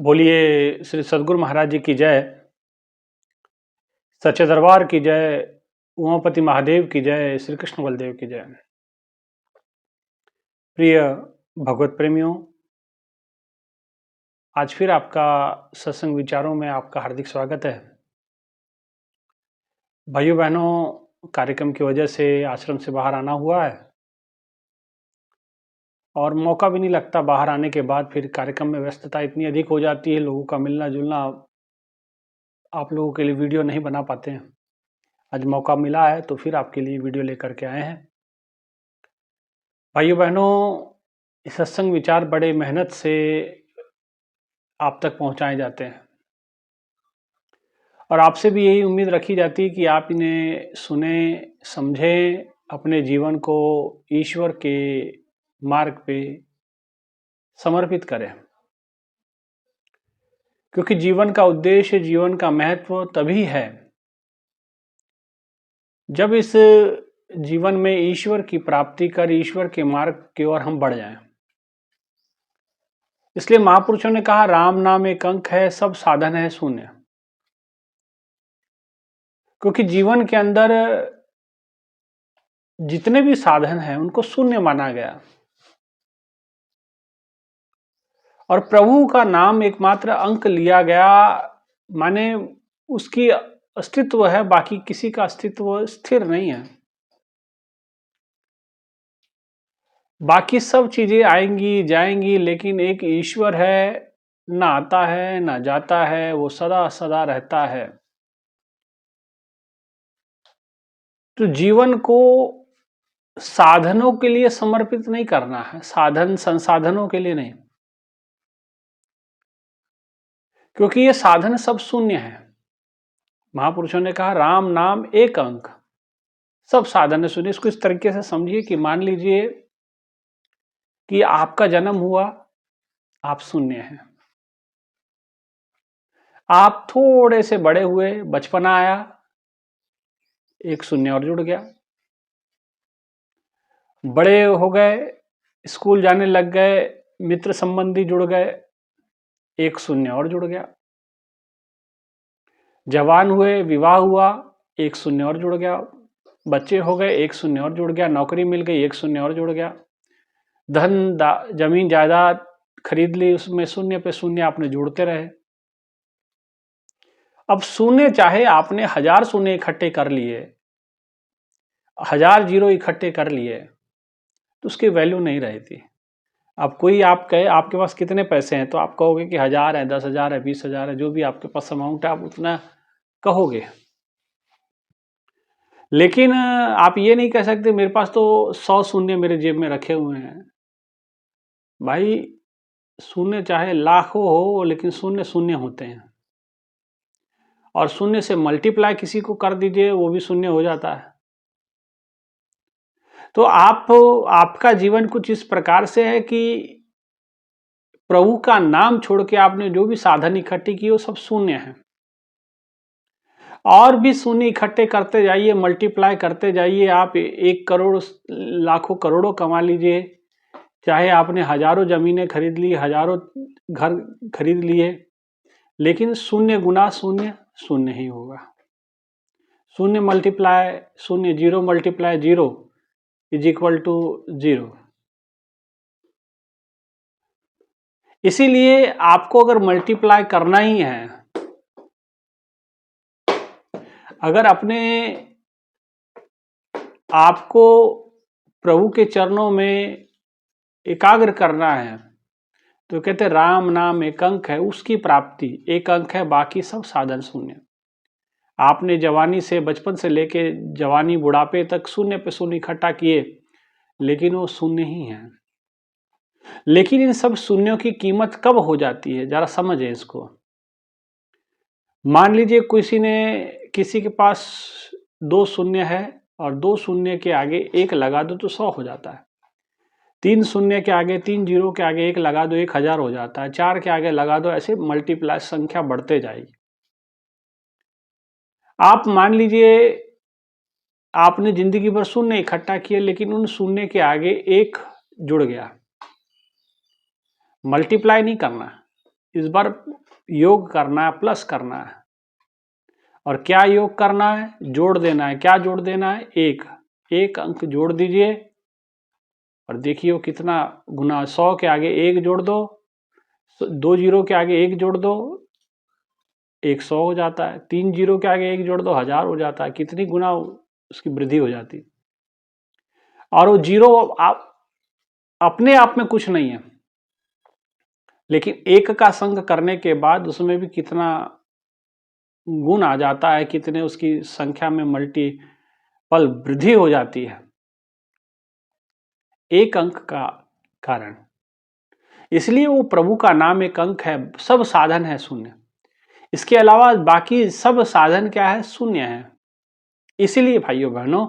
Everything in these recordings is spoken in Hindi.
बोलिए श्री सद्गुरु महाराज जी की जय, सच्चे दरबार की जय, उमापति महादेव की जय, श्री कृष्ण बलदेव की जय। प्रिय भगवत प्रेमियों, आज फिर आपका सत्संग विचारों में आपका हार्दिक स्वागत है। भाइयों बहनों, कार्यक्रम की वजह से आश्रम से बाहर आना हुआ है और मौका भी नहीं लगता। बाहर आने के बाद फिर कार्यक्रम में व्यस्तता इतनी अधिक हो जाती है, लोगों का मिलना जुलना, आप लोगों के लिए वीडियो नहीं बना पाते हैं। आज मौका मिला है तो फिर आपके लिए वीडियो लेकर के आए हैं। भाइयों बहनों, सत्संग विचार बड़े मेहनत से आप तक पहुंचाए जाते हैं और आपसे भी यही उम्मीद रखी जाती है कि आप इन्हें सुने, समझें, अपने जीवन को ईश्वर के मार्ग पे समर्पित करें। क्योंकि जीवन का उद्देश्य, जीवन का महत्व तभी है जब इस जीवन में ईश्वर की प्राप्ति कर ईश्वर के मार्ग की ओर हम बढ़ जाएं। इसलिए महापुरुषों ने कहा, राम नाम एक अंक है, सब साधन है शून्य। क्योंकि जीवन के अंदर जितने भी साधन हैं उनको शून्य माना गया और प्रभु का नाम एकमात्र अंक लिया गया, माने उसकी अस्तित्व है, बाकी किसी का अस्तित्व स्थिर नहीं है। बाकी सब चीजें आएंगी जाएंगी, लेकिन एक ईश्वर है, ना आता है ना जाता है, वो सदा सदा रहता है। तो जीवन को साधनों के लिए समर्पित नहीं करना है, साधन संसाधनों के लिए नहीं, क्योंकि ये साधन सब शून्य है। महापुरुषों ने कहा, राम नाम एक अंक, सब साधन है शून्य। इसको इस तरीके से समझिए कि मान लीजिए कि आपका जन्म हुआ, आप शून्य हैं। आप थोड़े से बड़े हुए, बचपना आया, एक शून्य और जुड़ गया। बड़े हो गए, स्कूल जाने लग गए, मित्र संबंधी जुड़ गए, एक शून्य और जुड़ गया। जवान हुए, विवाह हुआ, एक शून्य और जुड़ गया। बच्चे हो गए, एक शून्य और जुड़ गया। नौकरी मिल गई, एक शून्य और जुड़ गया। धन जमीन जायदाद खरीद ली, उसमें शून्य पे शून्य आपने जोड़ते रहे। अब शून्य, चाहे आपने 1000 शून्य इकट्ठे कर लिए, 1000 जीरो इकट्ठे कर लिए, तो उसकी वैल्यू नहीं रहती। अब कोई आप कहे आपके पास कितने पैसे हैं, तो आप कहोगे कि 1000 है, 10,000 है, 20,000 है, जो भी आपके पास अमाउंट है आप उतना कहोगे। लेकिन आप ये नहीं कह सकते मेरे पास तो 100 शून्य मेरे जेब में रखे हुए हैं। भाई, शून्य चाहे लाखों हो, लेकिन शून्य शून्य होते हैं और शून्य से मल्टीप्लाई किसी को कर दीजिए, वो भी शून्य हो जाता है। तो आपका जीवन कुछ इस प्रकार से है कि प्रभु का नाम छोड़ के आपने जो भी साधन इकट्ठे किए वो सब शून्य है। और भी शून्य इकट्ठे करते जाइए, मल्टीप्लाई करते जाइए। आप 1 करोड़, लाखों, करोड़ों कमा लीजिए, चाहे आपने हजारों जमीनें खरीद ली, हजारों घर खरीद लिए, लेकिन शून्य गुना शून्य शून्य ही होगा। शून्य मल्टीप्लाई शून्य, zero multiply zero is equal to zero. इसीलिए आपको अगर मल्टीप्लाई करना ही है, अगर अपने आपको प्रभु के चरणों में एकाग्र करना है, तो कहते राम नाम एक अंक है, उसकी प्राप्ति एक अंक है, बाकी सब साधन शून्य। आपने जवानी से, बचपन से लेके जवानी बुढ़ापे तक शून्य पे शून्य इकट्ठा किए, लेकिन वो शून्य ही है। लेकिन इन सब शून्यों की कीमत कब हो जाती है, जरा समझें इसको। मान लीजिए किसी के पास 2 शून्य है और 2 शून्य के आगे 1 लगा दो तो 100 हो जाता है। 3 शून्य के आगे, 3 जीरो के आगे 1 लगा दो, 1000 हो जाता है। 4 के आगे लगा दो, ऐसे मल्टीप्लाई संख्या बढ़ते जाएगी। आप मान लीजिए आपने जिंदगी भर शून्य इकट्ठा किए, लेकिन उन शून्य के आगे 1 जुड़ गया। मल्टीप्लाई नहीं करना, इस बार योग करना है, प्लस करना है। और क्या योग करना है? जोड़ देना है। क्या जोड़ देना है? एक अंक जोड़ दीजिए और देखिए वो कितना गुना। 100 के आगे 1 जोड़ दो, 2 जीरो के आगे 1 जोड़ दो, 100 हो जाता है। 3 जीरो के आगे 1 जोड़ दो, 1000 हो जाता है। कितनी गुना उसकी वृद्धि हो जाती है। और वो जीरो आप अपने आप में कुछ नहीं है, लेकिन एक का संग करने के बाद उसमें भी कितना गुण आ जाता है, कितने उसकी संख्या में मल्टीपल वृद्धि हो जाती है एक अंक का कारण। इसलिए वो प्रभु का नाम एक अंक है, सब साधन है शून्य। इसके अलावा बाकी सब साधन क्या है? शून्य है। इसलिए भाइयों बहनों,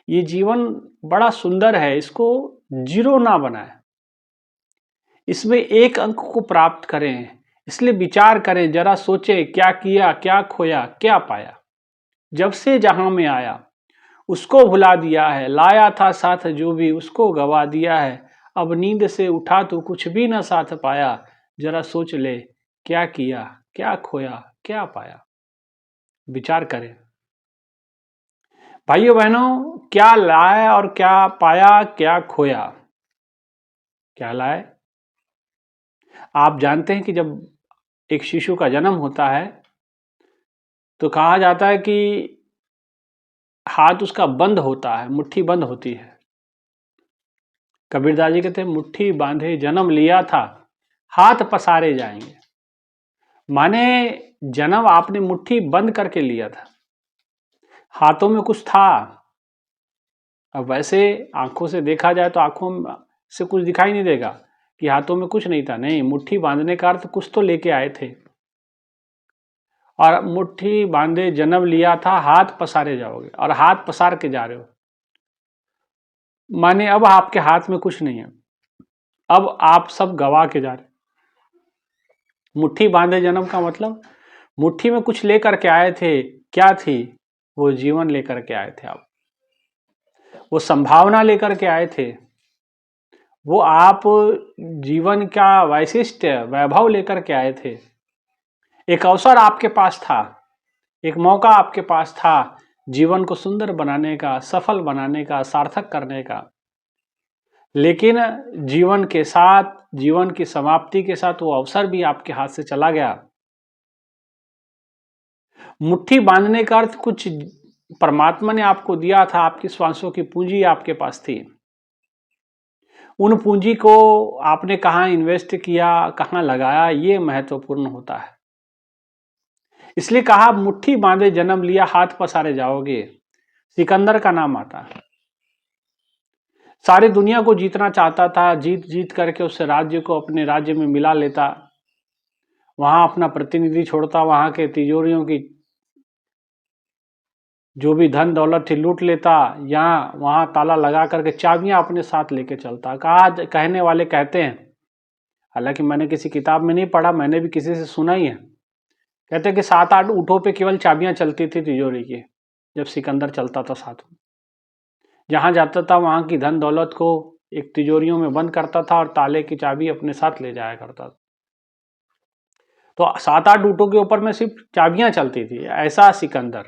ये जीवन बड़ा सुंदर है, इसको जीरो ना बनाए, इसमें एक अंक को प्राप्त करें। इसलिए विचार करें, जरा सोचें, क्या किया, क्या खोया, क्या पाया। जब से जहां में आया उसको भुला दिया है, लाया था साथ जो भी उसको गवा दिया है। अब नींद से उठा तो कुछ भी न साथ पाया। जरा सोच ले, क्या किया, क्या खोया, क्या पाया। विचार करें भाइयों बहनों, क्या लाया और क्या पाया, क्या खोया। क्या लाए? आप जानते हैं कि जब एक शिशु का जन्म होता है तो कहा जाता है कि हाथ उसका बंद होता है, मुट्ठी बंद होती है। कबीरदास जी कहते हैं, मुट्ठी बांधे जन्म लिया था, हाथ पसारे जाएंगे। माने जन्म आपने मुट्ठी बंद करके लिया था, हाथों में कुछ था। अब वैसे आंखों से देखा जाए तो आंखों से कुछ दिखाई नहीं देगा कि हाथों में कुछ नहीं था। नहीं, मुट्ठी बांधने का अर्थ कुछ तो लेके आए थे। और मुट्ठी बांधे जन्म लिया था, हाथ पसारे जाओगे, और हाथ पसार के जा रहे हो। माने अब आपके हाथ में कुछ नहीं है, अब आप सब गवा के जा रहे। मुट्ठी बांधे जन्म का मतलब मुट्ठी में कुछ लेकर के आए थे। क्या थी? वो जीवन लेकर के आए थे आप, वो संभावना लेकर के आए थे, वो आप जीवन का वैशिष्ट वैभव लेकर के आए थे। एक अवसर आपके पास था, एक मौका आपके पास था जीवन को सुंदर बनाने का, सफल बनाने का, सार्थक करने का। लेकिन जीवन के साथ, जीवन की समाप्ति के साथ वो अवसर भी आपके हाथ से चला गया। मुट्ठी बांधने का अर्थ कुछ परमात्मा ने आपको दिया था, आपकी श्वासों की पूंजी आपके पास थी। उन पूंजी को आपने कहाँ इन्वेस्ट किया, कहाँ लगाया, ये महत्वपूर्ण होता है। इसलिए कहा, मुट्ठी बांधे जन्म लिया, हाथ पसारे जाओगे। सिकंदर का नाम आता है, सारी दुनिया को जीतना चाहता था, जीत जीत करके उस राज्य को अपने राज्य में मिला लेता, वहां अपना प्रतिनिधि छोड़ता, वहां के तिजोरियों की जो भी धन दौलत थी लूट लेता, यहाँ वहां ताला लगा करके चाबियां अपने साथ लेके चलता। कहा, कहने वाले कहते हैं, हालांकि मैंने किसी किताब में नहीं पढ़ा, मैंने भी किसी से सुना ही है, कहते हैं कि 7-8 ऊँटों पे केवल चाबियां चलती थी तिजोरी की, जब सिकंदर चलता था साथ में। जहां जाता था वहां की धन दौलत को एक तिजोरियों में बंद करता था और ताले की चाबी अपने साथ ले जाया करता था। तो 7-8 ऊँटों के ऊपर में सिर्फ चाबियां चलती थी, ऐसा सिकंदर।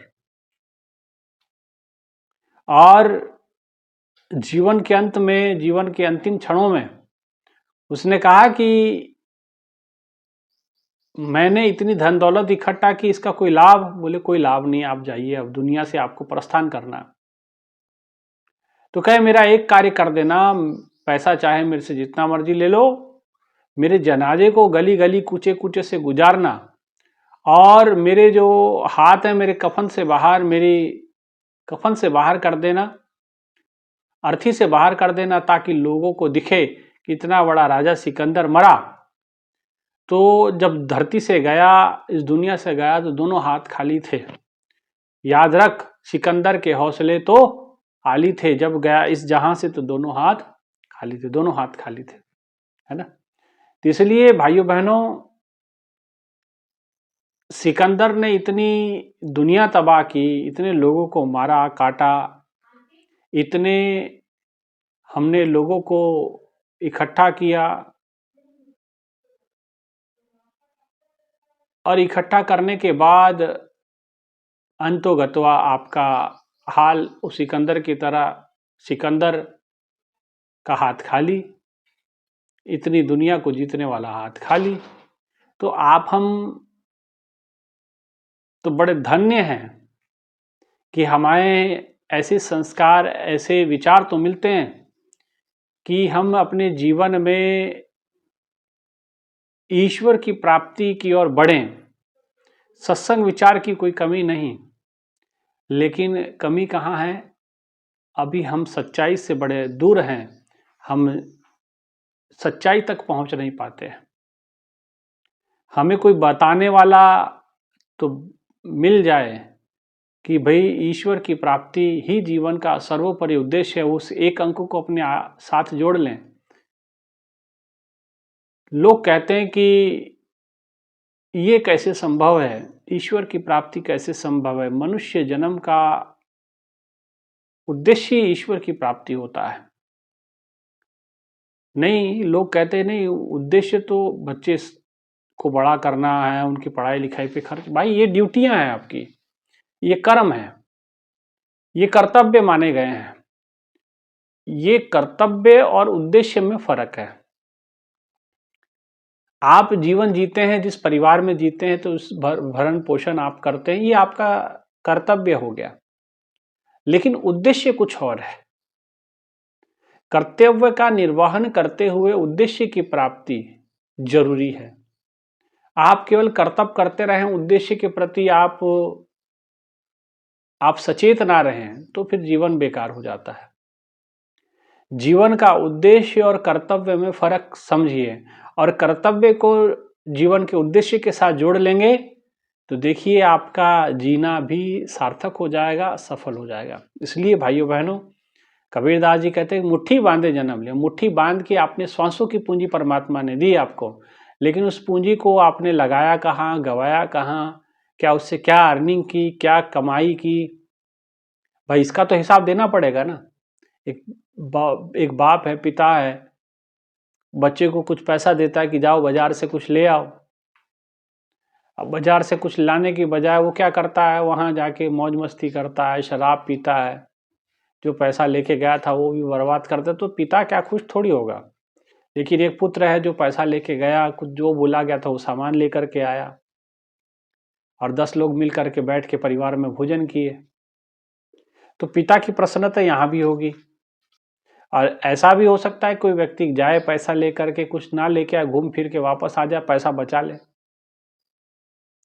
और जीवन के अंत में, जीवन के अंतिम क्षणों में उसने कहा कि मैंने इतनी धन दौलत इकट्ठा की, इसका कोई लाभ? बोले कोई लाभ नहीं, आप जाइए, अब दुनिया से आपको प्रस्थान करना है। तो कहे, मेरा एक कार्य कर देना, पैसा चाहे मेरे से जितना मर्जी ले लो, मेरे जनाजे को गली गली कूचे कूचे से गुजारना, और मेरे जो हाथ है मेरे कफन से बाहर, मेरी कफन से बाहर कर देना, अर्थी से बाहर कर देना, ताकि लोगों को दिखे कि इतना बड़ा राजा सिकंदर मरा। तो जब धरती से गया, इस दुनिया से गया, तो दोनों हाथ खाली थे। याद रख, सिकंदर के हौसले तो खाली थे, जब गया इस जहां से तो दोनों हाथ खाली थे, दोनों हाथ खाली थे, है ना। तो इसलिए भाइयों बहनों, सिकंदर ने इतनी दुनिया तबाह की, इतने लोगों को मारा काटा, इतने हमने लोगों को इकट्ठा किया, और इकट्ठा करने के बाद अंतोगत्वा आपका हाल उस सिकंदर की तरह, सिकंदर का हाथ खाली, इतनी दुनिया को जीतने वाला हाथ खाली। तो हम तो बड़े धन्य हैं कि हमें ऐसे संस्कार, ऐसे विचार तो मिलते हैं कि हम अपने जीवन में ईश्वर की प्राप्ति की ओर बढ़ें। सत्संग विचार की कोई कमी नहीं, लेकिन कमी कहाँ है? अभी हम सच्चाई से बड़े दूर हैं, हम सच्चाई तक पहुंच नहीं पाते। हमें कोई बताने वाला तो मिल जाए कि भाई ईश्वर की प्राप्ति ही जीवन का सर्वोपरि उद्देश्य है, उस एक अंक को अपने साथ जोड़ लें। लोग कहते हैं कि ये कैसे संभव है, ईश्वर की प्राप्ति कैसे संभव है? मनुष्य जन्म का उद्देश्य ही ईश्वर की प्राप्ति होता है। नहीं, लोग कहते हैं नहीं, उद्देश्य तो बच्चे को बड़ा करना है, उनकी पढ़ाई लिखाई पे खर्च। भाई ये ड्यूटियां हैं आपकी, ये कर्म है, ये कर्तव्य माने गए हैं। ये कर्तव्य और उद्देश्य में फर्क है। आप जीवन जीते हैं, जिस परिवार में जीते हैं, तो उस भरण पोषण आप करते हैं, ये आपका कर्तव्य हो गया। लेकिन उद्देश्य कुछ और है। कर्तव्य का निर्वहन करते हुए उद्देश्य की प्राप्ति जरूरी है। आप केवल कर्तव्य करते रहें, उद्देश्य के प्रति आप सचेत ना रहें, तो फिर जीवन बेकार हो जाता है। जीवन का उद्देश्य और कर्तव्य में फर्क समझिए, और कर्तव्य को जीवन के उद्देश्य के साथ जोड़ लेंगे तो देखिए आपका जीना भी सार्थक हो जाएगा, सफल हो जाएगा। इसलिए भाइयों बहनों, कबीरदास जी कहते हैं मुट्ठी बांधे जन्म लिया। मुट्ठी बांध के आपने श्वासों की पूंजी परमात्मा ने दी आपको, लेकिन उस पूंजी को आपने लगाया कहाँ, गवाया कहाँ, क्या उससे क्या अर्निंग की, क्या कमाई की? भाई इसका तो हिसाब देना पड़ेगा ना। एक बाप है, पिता है, बच्चे को कुछ पैसा देता है कि जाओ बाजार से कुछ ले आओ। अब बाजार से कुछ लाने की बजाय वो क्या करता है, वहां जाके मौज मस्ती करता है, शराब पीता है, जो पैसा लेके गया था वो भी बर्बाद कर दे। तो पिता क्या खुश थोड़ी होगा। लेकिन एक पुत्र है जो पैसा लेके गया, कुछ जो बोला गया था वो सामान लेकर के आया, और 10 लोग मिल करके बैठ के परिवार में भोजन किए, तो पिता की प्रसन्नता यहाँ भी होगी। और ऐसा भी हो सकता है कोई व्यक्ति जाए पैसा लेकर के, कुछ ना लेके आए, घूम फिर के वापस आ जाए, पैसा बचा ले,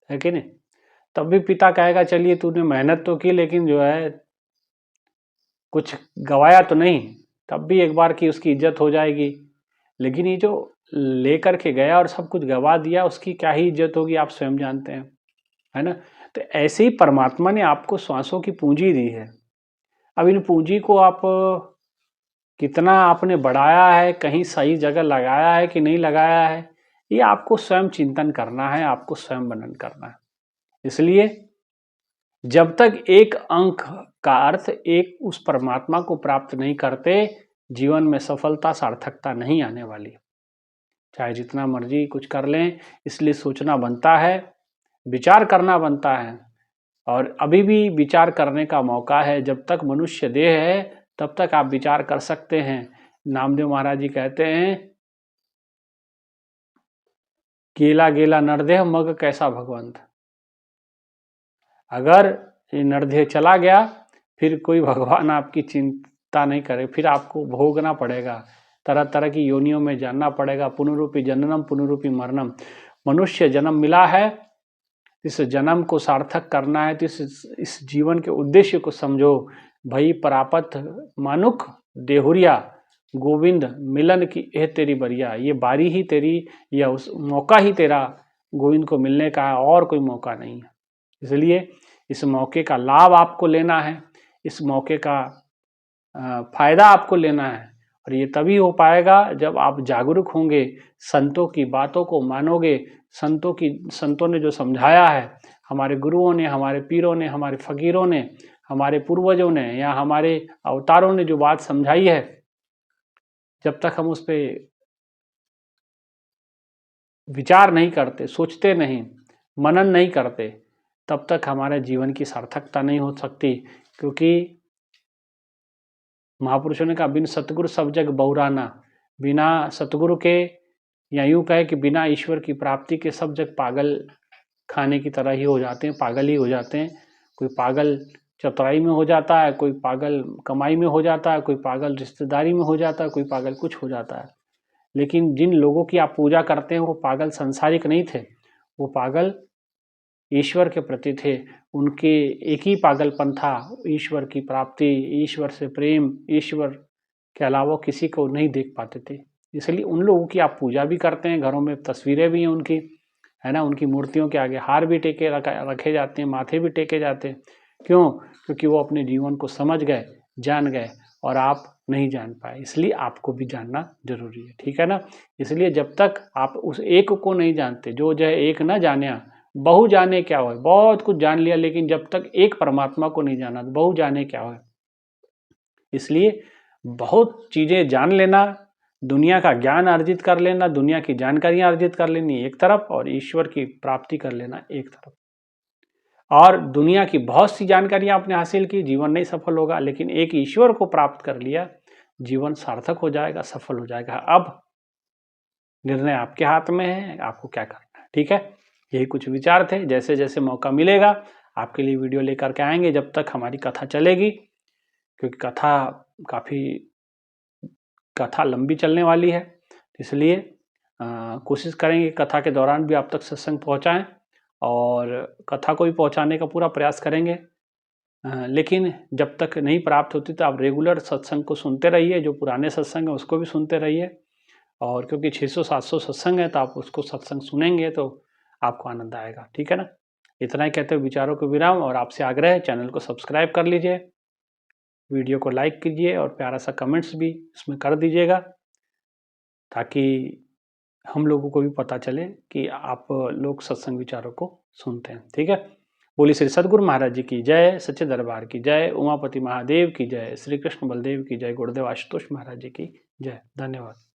है कि नहीं? तब भी पिता कहेगा चलिए तूने मेहनत तो की, लेकिन जो है कुछ गवाया तो नहीं। तब भी एक बार की उसकी इज्जत हो जाएगी। लेकिन ये जो लेकर के गया और सब कुछ गवा दिया, उसकी क्या ही इज्जत होगी, आप स्वयं जानते हैं, है ना? तो ऐसे ही परमात्मा ने आपको श्वासों की पूंजी दी है। अब इन पूंजी को आप कितना आपने बढ़ाया है, कहीं सही जगह लगाया है कि नहीं लगाया है, ये आपको स्वयं चिंतन करना है, आपको स्वयं मनन करना है। इसलिए जब तक एक अंक का अर्थ एक उस परमात्मा को प्राप्त नहीं करते, जीवन में सफलता, सार्थकता नहीं आने वाली। चाहे जितना मर्जी कुछ कर लें, इसलिए सोचना बनता है, विचार करना बनता है, और अभी भी विचार करने का मौका है। जब तक मनुष्य देह है तब तक आप विचार कर सकते हैं। नामदेव महाराज जी कहते हैं, केला गेला नरदेह मग कैसा भगवंत। अगर ये नरदेह चला गया, फिर कोई भगवान आपकी चिंता नहीं करे, फिर आपको भोगना पड़ेगा, तरह तरह की योनियों में जानना पड़ेगा। पुनरुपि जननम पुनरुपि मरणम। मनुष्य जन्म मिला है, इस जन्म को सार्थक करना है, तो इस जीवन के उद्देश्य को समझो। भई परापत मानुख देहुरिया, गोविंद मिलन की एह तेरी बरिया। ये बारी ही तेरी, या उस मौका ही तेरा गोविंद को मिलने का है, और कोई मौका नहीं है। इसलिए इस मौके का लाभ आपको लेना है, इस मौके का फायदा आपको लेना है। और ये तभी हो पाएगा जब आप जागरूक होंगे, संतों की बातों को मानोगे। संतों ने जो समझाया है, हमारे गुरुओं ने, हमारे पीरों ने, हमारे फकीरों ने, हमारे पूर्वजों ने, या हमारे अवतारों ने जो बात समझाई है, जब तक हम उस पर विचार नहीं करते, सोचते नहीं, मनन नहीं करते तब तक हमारे जीवन की सार्थकता नहीं हो सकती, क्योंकि महापुरुषों ने कहा बिन सतगुरु सब जग बहुराना, बिना सतगुरु के या यूं कहे कि बिना ईश्वर की प्राप्ति के सब जग पागल खाने की तरह ही हो जाते हैं, पागल ही हो जाते हैं। कोई पागल चतुराई में हो जाता है, कोई पागल कमाई में हो जाता है, कोई पागल रिश्तेदारी में हो जाता है, कोई पागल कुछ हो जाता है। लेकिन जिन लोगों की आप पूजा करते हैं वो पागल संसारिक नहीं थे, वो पागल ईश्वर के प्रति थे। उनके एक ही पागलपन था, ईश्वर की प्राप्ति, ईश्वर से प्रेम, ईश्वर के अलावा किसी को नहीं देख पाते थे। इसलिए उन लोगों की आप पूजा भी करते हैं, घरों में तस्वीरें भी हैं उनकी, है ना, उनकी मूर्तियों के आगे हार भी टेके रखे जाते हैं, माथे भी टेके जाते हैं। क्यों? क्योंकि वो अपने जीवन को समझ गए, जान गए, और आप नहीं जान पाए, इसलिए आपको भी जानना जरूरी है। ठीक है ना? इसलिए जब तक आप उस एक को नहीं जानते, जो एक न जाने बहु जाने क्या हो, बहुत कुछ जान लिया लेकिन जब तक एक परमात्मा को नहीं जाना तो बहु जाने क्या हो। इसलिए बहुत चीजें जान लेना, दुनिया का ज्ञान अर्जित कर लेना, दुनिया की जानकारियां अर्जित कर लेनी एक तरफ, और ईश्वर की प्राप्ति कर लेना एक तरफ। और दुनिया की बहुत सी जानकारियां आपने हासिल की, जीवन नहीं सफल होगा, लेकिन एक ईश्वर को प्राप्त कर लिया, जीवन सार्थक हो जाएगा, सफल हो जाएगा। अब निर्णय आपके हाथ में है, आपको क्या करना है। ठीक है, यही कुछ विचार थे। जैसे जैसे मौका मिलेगा आपके लिए वीडियो लेकर के आएंगे, जब तक हमारी कथा चलेगी, क्योंकि कथा लंबी चलने वाली है, इसलिए कोशिश करेंगे कथा के दौरान भी आप तक सत्संग पहुंचाएं, और कथा को भी पहुंचाने का पूरा प्रयास करेंगे। लेकिन जब तक नहीं प्राप्त होती तो आप रेगुलर सत्संग को सुनते रहिए, जो पुराने सत्संग है उसको भी सुनते रहिए, और क्योंकि 600-700 सत्संग है तो आप उसको सत्संग सुनेंगे तो आपको आनंद आएगा। ठीक है ना? इतना ही कहते हुए विचारों को विराम, और आपसे आग्रह है चैनल को सब्सक्राइब कर लीजिए, वीडियो को लाइक कीजिए, और प्यारा सा कमेंट्स भी इसमें कर दीजिएगा, ताकि हम लोगों को भी पता चले कि आप लोग सत्संग विचारों को सुनते हैं। ठीक है? बोली श्री सद्गुरु महाराज जी की जय, सच्चे दरबार की जय, उमापति महादेव की जय, श्री कृष्ण बलदेव की जय, गुरुदेव आशुतोष महाराज जी की जय। धन्यवाद।